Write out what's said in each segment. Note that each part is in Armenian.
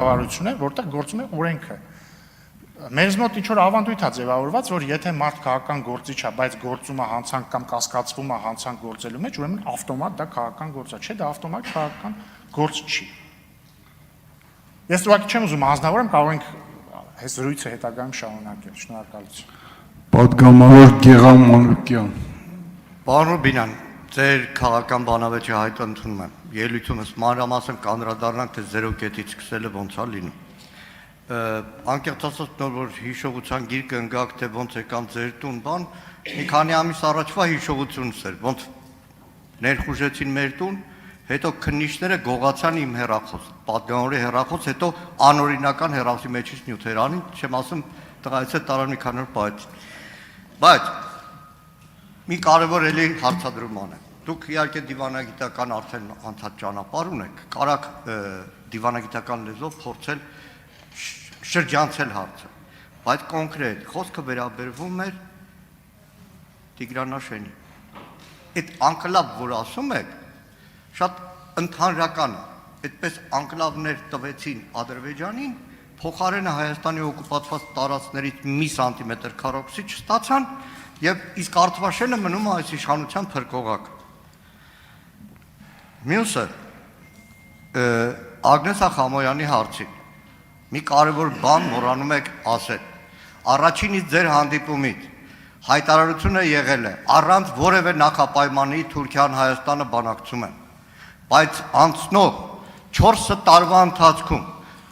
կառավարություն է, որտեղ գործում է օրենքը։ Մեզ մոտ ինչ-որ ավանդույթ է ձևավորված, որ եթե մարդ քաղաքական գործիչ է, բայց գործում է հանցանք կամ կասկածվում է հանցանք գործելու մեջ, ուրեմն ավտոմատ դա քաղաքական գործ է, չէ, դա ավտոմատ քաղաքական գործ չի։ Ես ուղղակի չեմ ուզում հանձնավորեմ, կարող ենք այս զրույցը հետագայում շարունակել։ Շնորհակալություն։ Պատգամավոր Գեղամ Մանուկյան։ Պարոն Ռուբինյան, ձեր քաղաքական բանավեճի հայտը ընդունում եմ։ Ելույթումս մանրամասն կանդրադառնանք, թե 0 կետից սկսելը ոնց է լինում։ Անկեղծ ասած, նոր որ հիշողության գիրկը ընկաք, թե ոնց եկամ ձեր տուն, բան, մի քանի ամիս առաջվա հիշողությունս էր, ոնց ներխուժեցին մեր տուն, հետո քննիչները գողացան իմ հեռախոս, պատգամավորի հեռախոս, հետո անօրինական հեռախոսի մեջից նյութեր անին, չեմ ասում տղայից է տարան մի քանի օր պահեցին։ Բայց մի կարևոր էլի հարցադրում անեմ։ Դուք իհարկե դիվանագիտական արդեն անցած ճանապարհ ունեք, կարաք դիվանագիտական լեզվով փորձել շրջանցել հարցը, բայց կոնկրետ խոսքը վերաբերվում էր Տիգրանաշենի։ Այդ անկլավ, որ ասում եք, շատ ընդհանրական է, այդպես անկլավներ տվեցին Ադրբեջանին, փոխարենը Հայաստանի օկուպացված տարածքներից մի սանտիմետր քառակուսի չստացան, եւ իսկ Արցախաշենը մնում է այս իշխանության փրկողակ։ Մյուսը Ագնես Ախամոյանի հարցին մի կարևոր բան մոռանում եք ասել։ Առաջինից ձեր հանդիպումից հայտարարությունը եղել է առանց որևէ նախապայմանի Թուրքիան Հայաստանը բանակցում են, բայց անցնող 4 տարվա ընթացքում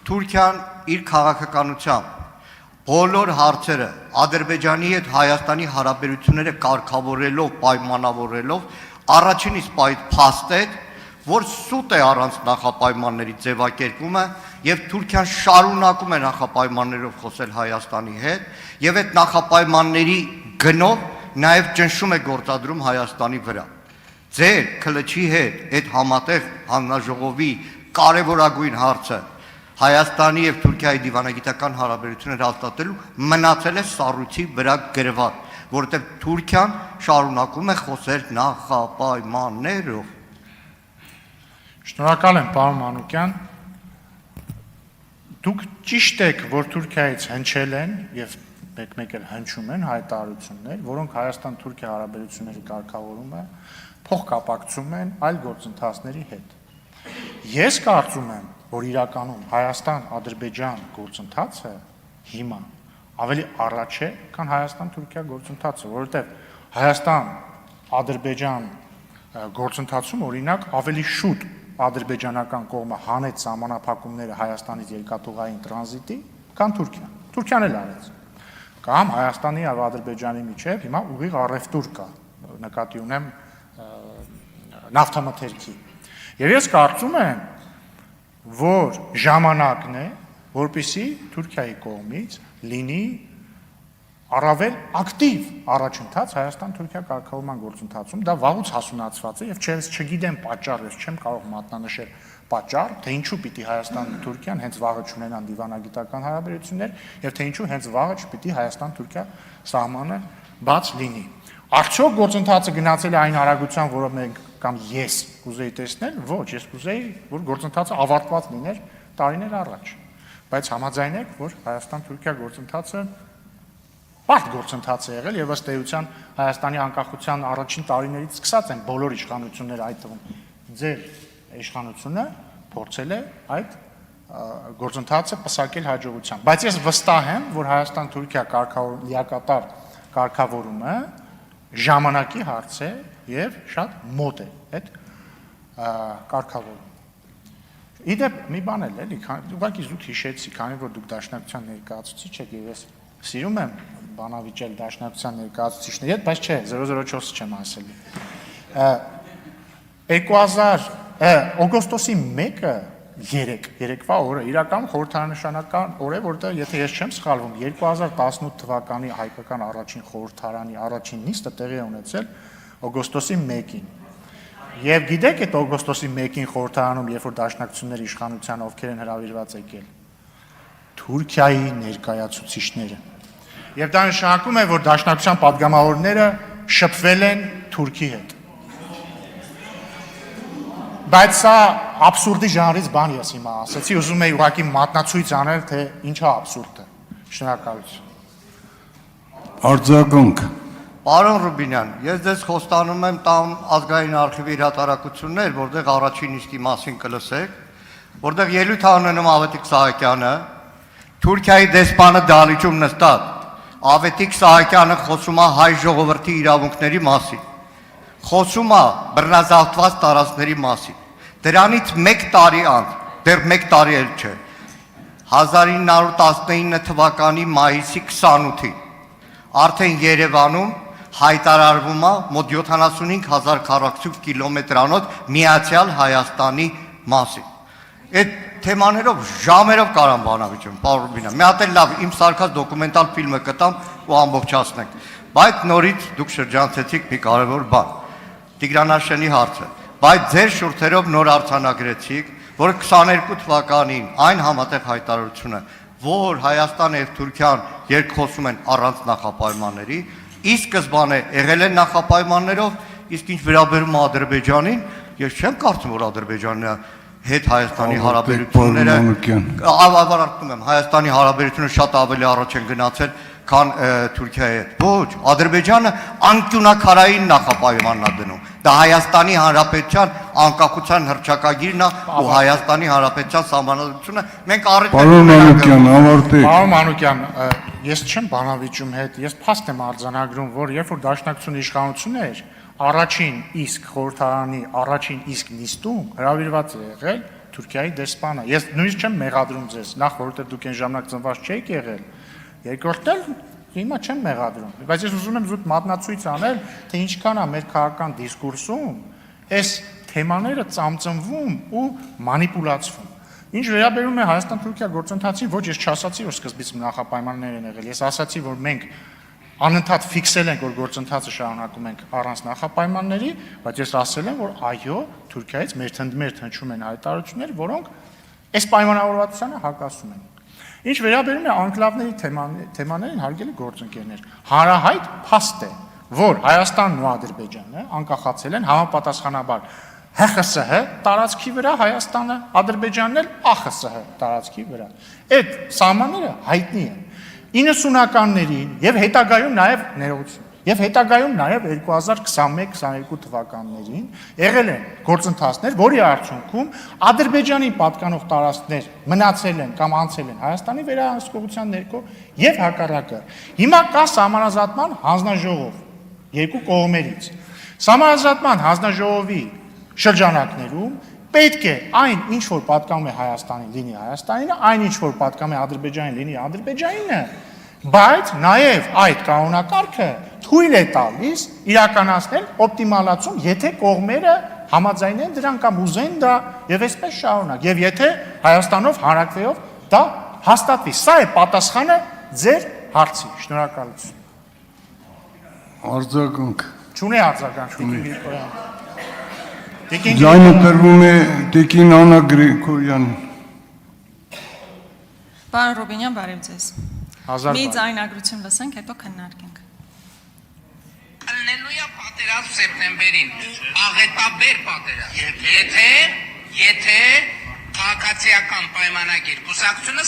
Թուրքիան իր քաղաքականությամբ բոլոր հարցերը Ադրբեջանի հետ Հայաստանի հարաբերությունները կարգավորելով, պայմանավորելով առաջին իսկ փաստ է, որ սուտ է առանց նախապայմանների ձևակերպումը եւ Թուրքիան շարունակում է նախապայմաններով խոսել Հայաստանի հետ եւ այդ նախապայմանների գնով նաեւ ճնշում է գործադրում Հայաստանի վրա։ Ձեր քլչի հետ այդ համատեղ հանձնաժողովի կարևորագույն հարցը Հայաստանի եւ Թուրքիայի դիվանագիտական հարաբերությունները հաստատելու մնացել է սառույցի վրա գրված, որովհետեւ Թուրքիան շարունակում է խոսել նախապայմաններով։ Շնորհակալ եմ, պարոն Մանուկյան։ Դուք ճիշտ եք, որ Թուրքիայից հնչել են եւ մեկ-մեկ էլ հնչում են հայտարարություններ, որոնք Հայաստան-Թուրքիա հարաբերությունների կարգավորումը փոխկապակցում են այլ գործընթացների հետ։ Ես կարծում եմ, որ իրականում Հայաստան-Ադրբեջան գործընթացը հիմա ավելի առաջ է, քան Հայաստան-Թուրքիա գործընթացը, որովհետեւ Հայաստան-Ադրբեջան գործընթացում օրինակ ավելի շուտ ադրբեջանական կողմը հանեց սահմանափակումները Հայաստանից երկաթուղային տրանզիտի, քան Թուրքիան։ Թուրքիան էլ արեց։ Կամ Հայաստանի եւ Ադրբեջանի միջեւ հիմա ուղիղ առևտուր կա, նկատի ունեմ նավթամթերքի։ Եվ ես կարծում եմ, որ ժամանակն է, որպեսզի Թուրքիայի կողմից լինի առավել ակտիվ առաջընթաց Հայաստան-Թուրքիա կարգավորման գործընթացում, դա վաղուց հասունացված է եւ չգիտեմ պատճառը, չեմ կարող մատնանշել պատճառ, թե ինչու պիտի Հայաստան-Թուրքիան հենց վաղը չունենան դիվանագիտական հարաբերություններ եւ թե ինչու հենց վաղը չպիտի Հայաստան-Թուրքիա սահմանը բաց լինի։ Արդյոք գործընթացը գնացել է այն արագությամբ, որը մենք կամ ես կուզեի տեսնել, ոչ, ես կուզեի, որ գործընթացը ավարտված լիներ տարիներ առաջ, բայց համաձայն եք, որ Հայաստան-Թուրքիա գործընթացը բարդ գործընթաց է եղել եւ ըստ էության Հայաստանի անկախության առաջին տարիներից սկսած են բոլոր իշխանությունները, այդ թվում ձեր իշխանությունը փորձել է այդ գործընթացը պսակել հաջողությամբ, բայց ես վստահ եմ, որ Հայաստան-Թուրքիա լիակատար կարգավորումը ժամանակի հարց է եւ շատ մոտ է այդ կարգավորումը։ Իդեպ մի բան էլ էլի, ուղղակի զուտ հիշեցի, քանի որ դուք դաշնակցության ներկայացուցիչ եք եւ ես սիրում եմ բանավիճել դաշնակցության ներկայացուցիչների հետ, բայց չէ, 004-ը չեմ ասելու։ 2000 օգոստոսի 1-ը երեկվա օրը իրական խորհրդարանշանական օր է, որտեղ եթե ես չեմ սխալվում, 2018 թվականի հայկական առաջին խորհրդարանի առաջին նիստը տեղի է ունեցել օգոստոսի 1-ին։ Եվ գիտեք այդ օգոստոսի 1-ին խորհրդարանում, երբ որ դաշնակցությունների իշխանության ովքեր են հրավիրված եկել, Թուրքիայի ներկայացուցիչները։ Եվ դա նշանակում է, որ դաշնակցության պատգամավորները շփվել են Թուրքի հետ։ Բայց սա աբսուրդի ժանրից բան ես հիմա ասացի, ուզում եի ուղղակի մատնացույց անել, թե ինչա աբսուրդը։ Շնորհակալություն։ Արձագանք։ Պարոն Ռուբինյան, ես ձեզ խոստանում եմ տան ազգային արխիվի հրատարակություններ, որտեղ առաջին իսկի մասին կլսեք, որտեղ ելույթ ունենում Ավետիք Սահակյանը, Թուրքիայի դեսպանը դահլիճում նստած, Ավետիք Սահակյանը խոսում է հայ ժողովրդի իրավունքների մասին, խոսում է բռնազավթված տարածքների մասին։ Դրանից 1 տարի անց, դեռ 1 տարի էլ չէ, 1919 թվականի մայիսի 28-ին արդեն Երևանում հայտարարվում է մոտ 75,000 քառակուսի կիլոմետրանոց Միացյալ Հայաստանի մասին։ Այդ թեմաներով ժամերով կարամ բանավիճեմ, պարոն Ռուբինյան, մի հատ էլ լավ իմ սարքած դոկումենտալ ֆիլմը կտամ ու ամբողջացնենք։ Բայց նորից դուք շրջանցեցիք մի կարևոր բան՝ Տիգրան հարցը, բայց ձեր շուրթերով նոր արձանագրեցիք, որ 22 թվականին այն համատեղ հայտարարությունը, որ Հայաստանը եւ Թուրքիան երկխոսում են առանց նախապայմանների, ի սկզբանե եղել են նախապայմաններով, իսկ ինչ վերաբերում է Ադրբեջանին, ես չեմ կարծում, որ Ադրբեջանը հետ Հայաստանի հարաբերությունները ավարտում եմ, Հայաստանի հարաբերությունները շատ ավելի առաջ են գնացել, քան Թուրքիայի հետ։ Ոչ, Ադրբեջանը անկյունակարային նախապայմանն է դնում։ Դա Հայաստանի Հանրապետության անկախության հռչակագիրն է ու Հայաստանի Հանրապետության սահմանադրությունը։ Մենք Պարոն Մանուկյան, ավարտեք։ Պարոն Մանուկյան, ես չեմ բանավիճում հետ, ես փաստ եմ արձանագրում, որ երբ որ Դաշնակցությունը իշխանություն էր, առաջին իսկ խորհրդարանի առաջին իսկ նիստում հրավիրված է եղել Թուրքիայի դեսպանը։ Ես նույնիսկ չեմ մեղադրում ձեզ, նախ որովհետև դուք այն ժամանակ ծնված չէիք եղել։ Երկրորդն էլ հիմա չեմ մեղադրում, բայց ես ուզում եմ զուտ մատնացույց անել, թե ինչքան է մեր քաղաքական դիսկուրսում այս թեմաները ծամծմվում ու մանիպուլացվում։ Ինչ վերաբերում է Հայաստան-Թուրքիա գործընթացին, ոչ ես չասացի, որ սկզբից նախապայմաններ են եղել։ Ես ասացի, որ մենք անընդհատ ֆիքսել ենք, որ գործընթացը շարունակում ենք առանց նախապայմանների, բայց ես ասել եմ, որ այո, Թուրքիայից մեր հնչում են հայտարարություններ, որոնք այս պայմանավորվածությանը հակասում են։ Ինչ վերաբերում է անկլավների թեմաներին, հարգելի գործընկերներ, հանրահայտ փաստ է, որ Հայաստանն ու Ադրբեջանը անկախացել են համապատասխանաբար ՀԽՍՀ տարածքի վրա, Հայաստանը, Ադրբեջանն էլ ԱԽՍՀ տարածքի վրա։ Այդ սահմանները հայտնի են 90-ականներին եւ հետագայում նաեւ ներողություն եւ հետագայում նաեւ 2021-22 թվականներին եղել են գործընթացներ, որի արդյունքում Ադրբեջանին պատկանող տարածքներ մնացել են կամ անցել են Հայաստանի վերահսկողության ներքո եւ հակառակը։ Հիմա կա սահմանազատման հանձնաժողով երկու կողմերից։ Սահմանազատման հանձնաժողովի շրջանակներում պետք է այն ինչ որ պատկանում է Հայաստանին լինի Հայաստանին, այն ինչ որ պատկանում է Ադրբեջանին լինի Ադրբեջանինը, բայց նաև այդ կանոնակարգը թույլ է տալիս իրականացնել օպտիմալացում, եթե կողմերը համաձայնեն դրան կամ ուզեն դա եւ այսպես շարունակ, եւ եթե Հայաստանով հանրակրվեով դա հաստատվի։ Սա է պատասխանը ձեր հարցի։ Շնորհակալություն։ Արձագանք։ Չունի արձագանք, Գրիգորյան։ Ձայնը տրվում է Տիկին Աննա Գրիգորյանին։ Պարոն Ռուբինյան, բարև ձեզ։ Մի բարև։ ձայնագրություն լսենք, հետո քննարկենք։ Ալելույա պատերազմ սեպտեմբերին, աղետաբեր պատերազմ։ Եթե քաղաքացիական պայմանագիր կուսակցությունը